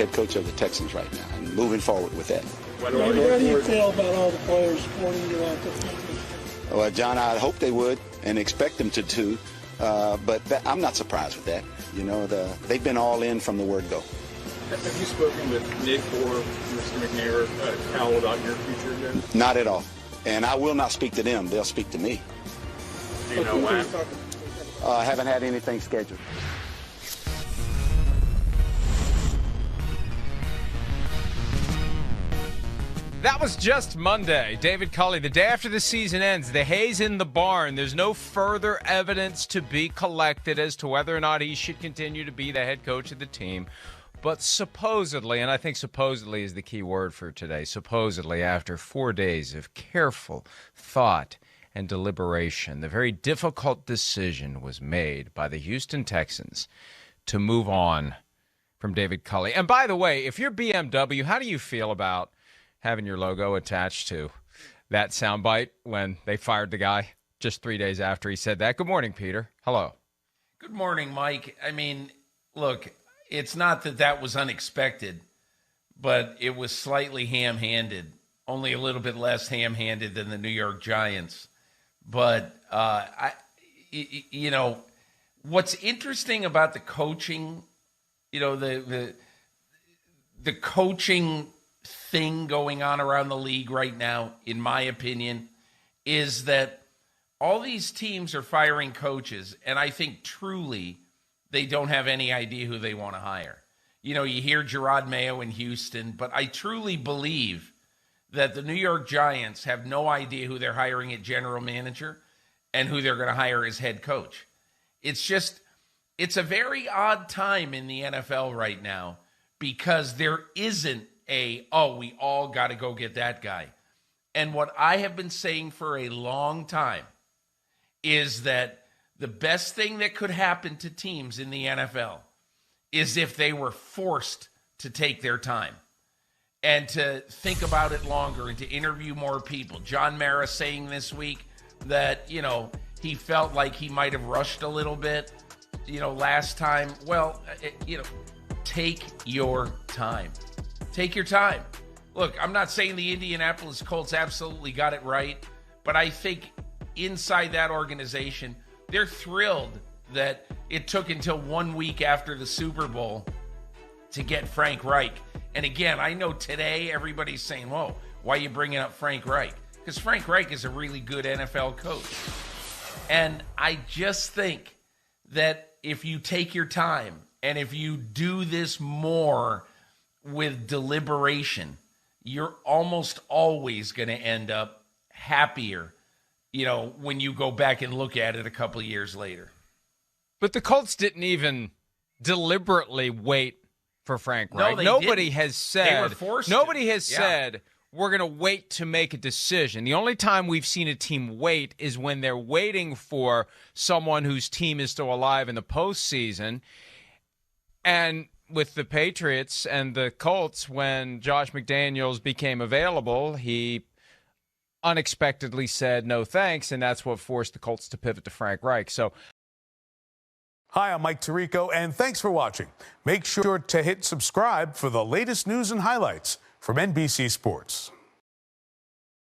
head coach of the Texans right now and moving forward with that. How do you feel about all the players supporting you out there? Well, John, I hope they would and expect them to too, but I'm not surprised with that. You know, they've been all in from the word go. Have you spoken with Nick or Mr. McNair, Cal, about your future again? Not at all. And I will not speak to them. They'll speak to me. Do you know when? I haven't had anything scheduled. That was just Monday. David Culley, the day after the season ends, the hay's in the barn. There's no further evidence to be collected as to whether or not he should continue to be the head coach of the team. But supposedly, and I think supposedly is the key word for today, supposedly after 4 days of careful thought and deliberation, the very difficult decision was made by the Houston Texans to move on from David Culley. And by the way, if you're BMW, how do you feel about having your logo attached to that soundbite when they fired the guy just 3 days after he said that? Good morning, Peter. Hello. Good morning, Mike. I mean, look, it's not that was unexpected, but it was slightly ham-handed, only a little bit less ham-handed than the New York Giants. But, what's interesting about the coaching, the coaching thing going on around the league right now, in my opinion, is that all these teams are firing coaches, and I think truly they don't have any idea who they want to hire. You hear Gerard Mayo in Houston, but I truly believe that the New York Giants have no idea who they're hiring at general manager and who they're going to hire as head coach. It's a very odd time in the NFL right now because there isn't we all got to go get that guy. And what I have been saying for a long time is that the best thing that could happen to teams in the NFL is if they were forced to take their time and to think about it longer and to interview more people. John Mara saying this week that, he felt like he might have rushed a little bit, last time. Well, take your time. Take your time. Look, I'm not saying the Indianapolis Colts absolutely got it right, but I think inside that organization, they're thrilled that it took until 1 week after the Super Bowl to get Frank Reich. And again, I know today everybody's saying, whoa, why are you bringing up Frank Reich? Because Frank Reich is a really good NFL coach. And I just think that if you take your time and if you do this more with deliberation, you're almost always going to end up happier, when you go back and look at it a couple of years later. But the Colts didn't even deliberately wait for Frank Reich. No, Nobody didn't. has said. They were forced Nobody to. has said we're going to wait to make a decision. The only time we've seen a team wait is when they're waiting for someone whose team is still alive in the postseason. And with the Patriots and the Colts, when Josh McDaniels became available, he unexpectedly said no thanks, and that's what forced the Colts to pivot to Frank Reich. So, hi, I'm Mike Tirico, and thanks for watching. Make sure to hit subscribe for the latest news and highlights from NBC Sports.